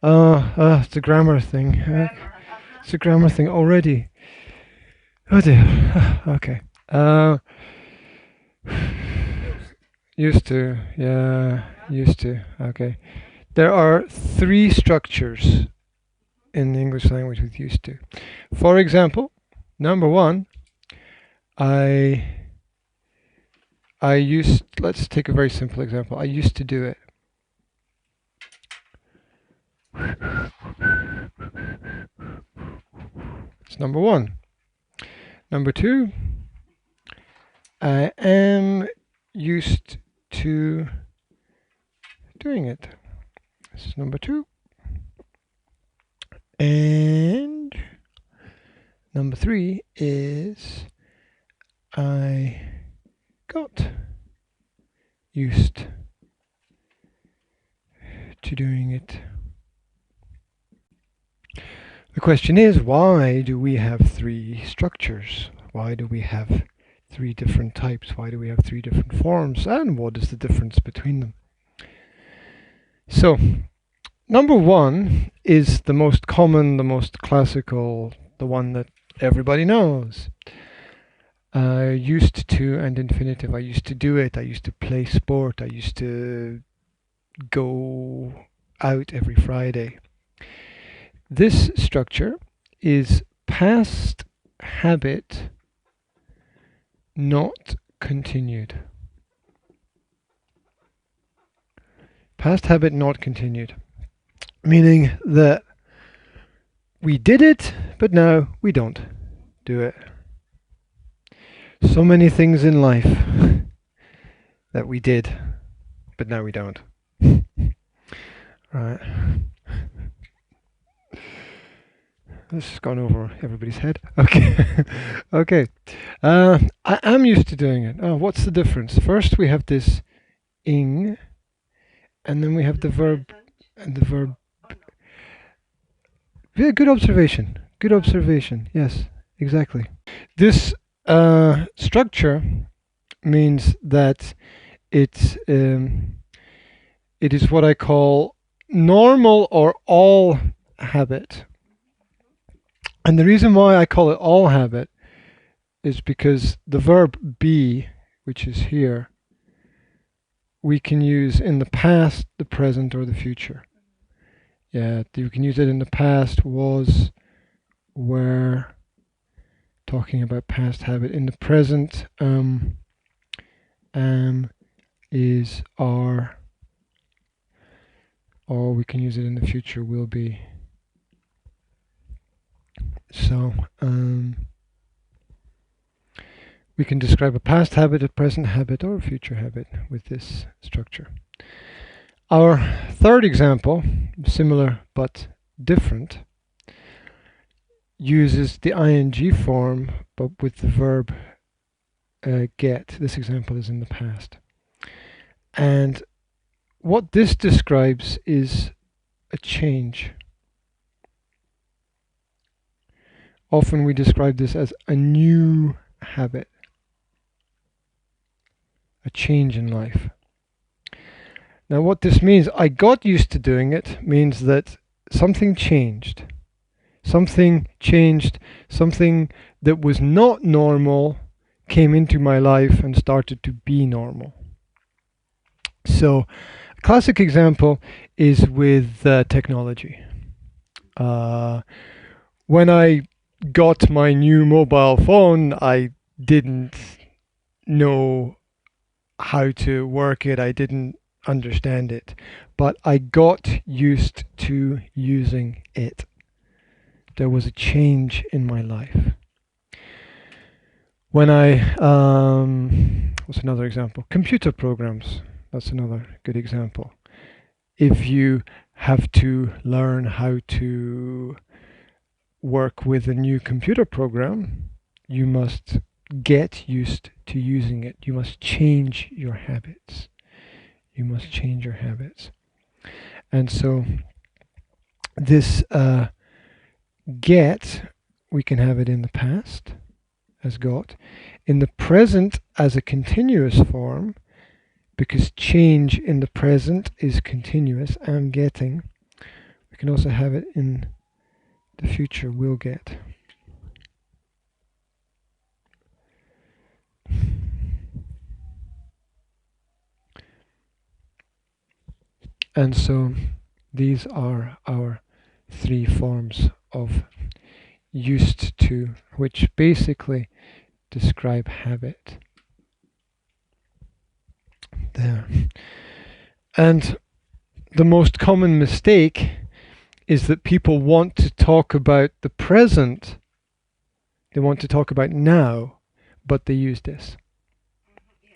It's a grammar thing. It's a grammar thing already. Oh dear. Okay. Used to. Yeah, used to. Okay. There are three structures in the English language with used to. For example, number one, let's take a very simple example. I used to do it. It's number one. Number two, I am used to doing it. This is number two. And number three is I got used to doing it. The question is, why do we have three structures? Why do we have three different types? Why do we have three different forms? And what is the difference between them? So, number one is the most common, the most classical, the one that everybody knows. Used to and infinitive. I used to do it. I used to play sport. I used to go out every Friday. This structure is past habit not continued. Past habit not continued. Meaning that we did it, but now we don't do it. So many things in life that we did, but now we don't. Right. This has gone over everybody's head. Okay. Okay. I am used to doing it. Oh, what's the difference? First we have this ing, and then we have the verb and the verb. Yeah, good observation. Good observation. Yes, exactly. This structure means that it is what I call normal or all habit. And the reason why I call it all habit is because the verb be, which is here, we can use in the past, the present, or the future. Yeah, you can use it in the past, was, were, talking about past habit. In the present, am, is, are, or we can use it in the future, will be. So, we can describe a past habit, a present habit, or a future habit with this structure. Our third example, similar but different, uses the ing form, but with the verb get. This example is in the past. And what this describes is a change. Often we describe this as a new habit, a change in life. Now what this means, I got used to doing it, means that something changed. Something changed, something that was not normal came into my life and started to be normal. So a classic example is with technology. When I got my new mobile phone, I didn't know how to work it. I didn't understand it, but I got used to using it. There was a change in my life. When what's another example? Computer programs. That's another good example. If you have to learn how to work with a new computer program, you must get used to using it. You must change your habits. You must change your habits. And so this get, we can have it in the past as got, in the present as a continuous form, because change in the present is continuous. I'm getting. We can also have it in the future, will get. And so these are our three forms of used to, which basically describe habit. There. And the most common mistake is that people want to talk about the present. They want to talk about now, but they use this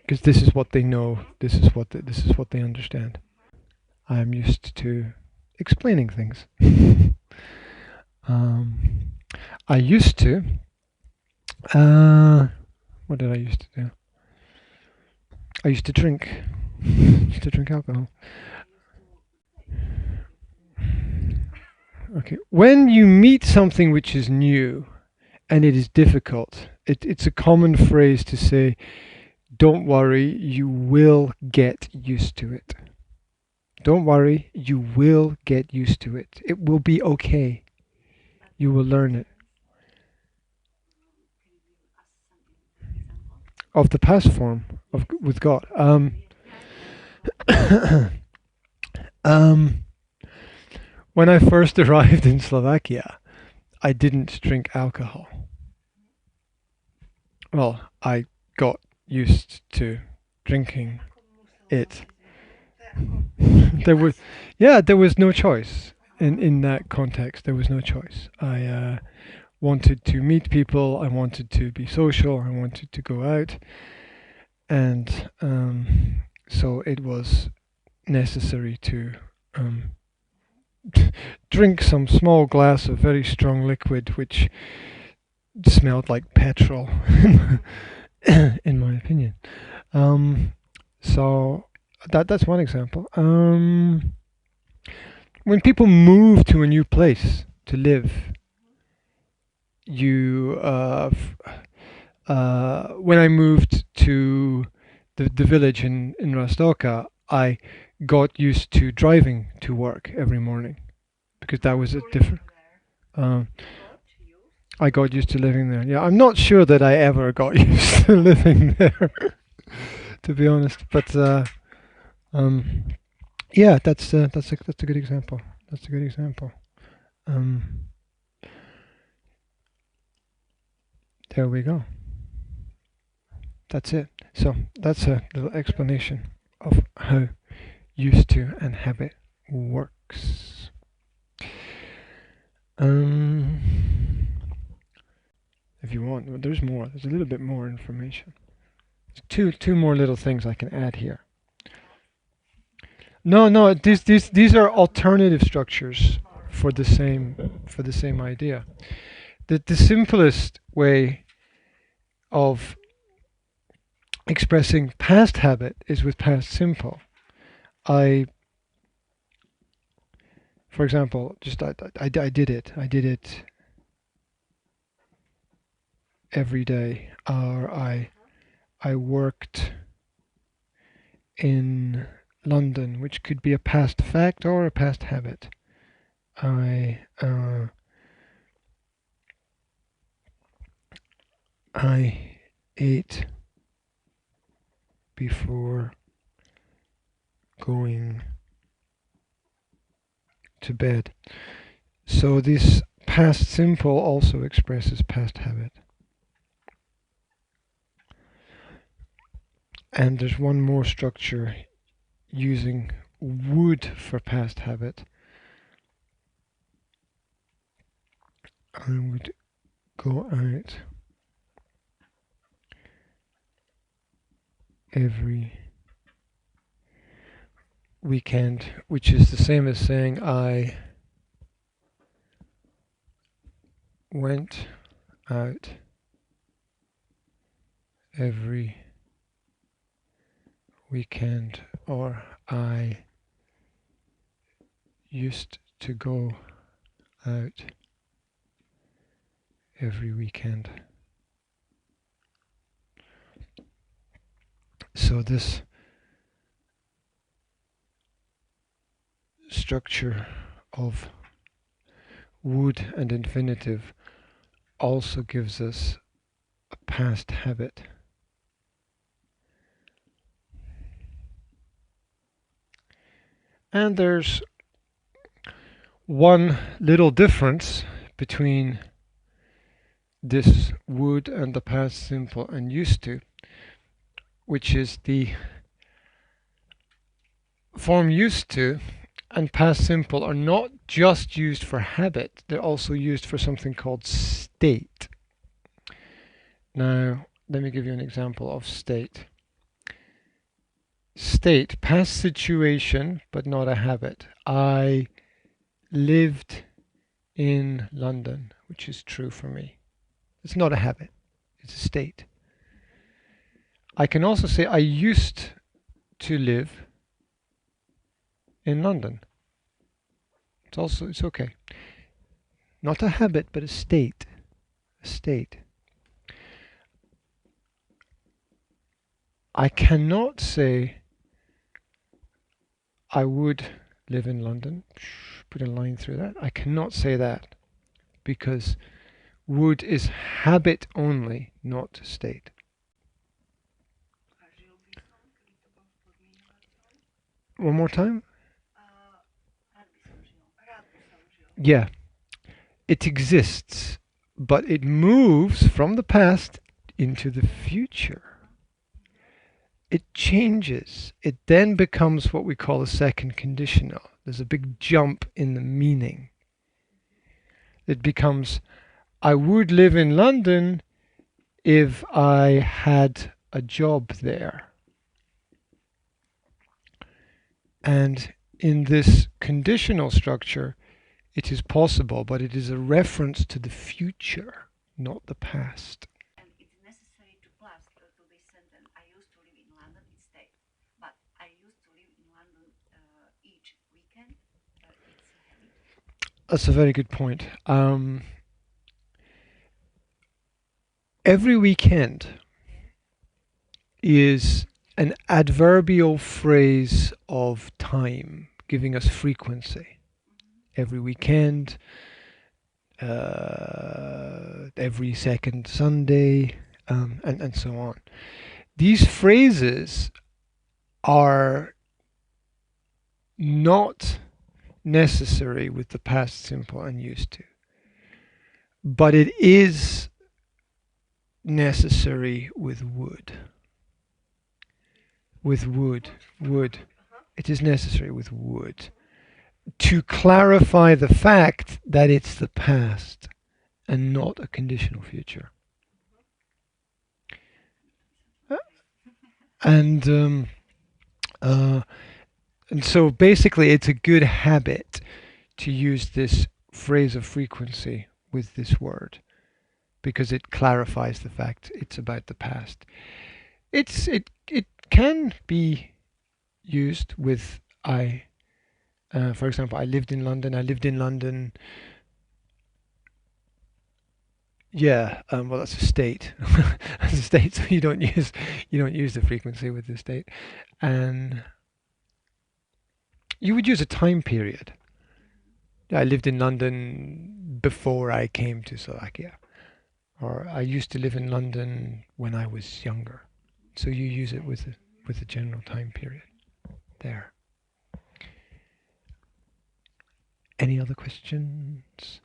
because this is what they know. This is what they understand. I am used to explaining things. I used to. What did I used to do? I used to drink. Used to drink alcohol. Okay. When you meet something which is new and it is difficult, it's a common phrase to say, "Don't worry, you will get used to it." Don't worry, you will get used to it. It will be okay. You will learn it. Of the past form of with God. When I first arrived in Slovakia, I didn't drink alcohol. Well, I got used to drinking it. There was no choice in that context. There was no choice. I wanted to meet people. I wanted to be social. I wanted to go out, and so it was necessary to drink some small glass of very strong liquid, which smelled like petrol, in my opinion. So that's one example. When people move to a new place to live, when I moved to the village in Rostoka, I got used to driving to work every morning because that was a different. I got used to living there. Yeah, I'm not sure that I ever got used to living there, to be honest. But yeah, that's a good example. That's a good example. There we go. That's it. So that's a little explanation of how used to and habit works. If you want, there's more. There's a little bit more information. Two more little things I can add here. No, these are alternative structures for the same idea. The simplest way of expressing past habit is with past simple. For example, just I did it. I did it every day. Or I worked in London, which could be a past fact or a past habit. I ate before going to bed. So this past simple also expresses past habit. And there's one more structure using would for past habit. I would go out every weekend, which is the same as saying I went out every weekend, or I used to go out every weekend. So this structure of would and infinitive also gives us a past habit. And there's one little difference between this would and the past simple and used to, which is the form used to and past simple are not just used for habit, they're also used for something called state. Now, let me give you an example of state. State, past situation, but not a habit. I lived in London, which is true for me. It's not a habit, it's a state. I can also say I used to live in London. It's okay. Not a habit, but a state. A state. I cannot say I would live in London. Put a line through that. I cannot say that because would is habit only, not state. One more time? Yeah. It exists, but it moves from the past into the future. It changes. It then becomes what we call a second conditional. There's a big jump in the meaning. It becomes, I would live in London if I had a job there. And in this conditional structure, it is possible, but it is a reference to the future, not the past. And it's necessary to plus to this sentence. I used to live in London instead, but I used to live in London each weekend. It's a habit. That's a very good point. Every weekend is an adverbial phrase of time, giving us frequency. Every weekend, every second Sunday, and so on. These phrases are not necessary with the past simple and used to, but it is necessary with would. With would. It is necessary with would to clarify the fact that it's the past and not a conditional future. And so basically it's a good habit to use this phrase of frequency with this word because it clarifies the fact it's about the past. It can be used with I. For example, I lived in London. Yeah, well, that's a state. That's a state, so you don't use the frequency with the state, and you would use a time period. I lived in London before I came to Slovakia, or I used to live in London when I was younger. So you use it with a general time period. There. Any other questions?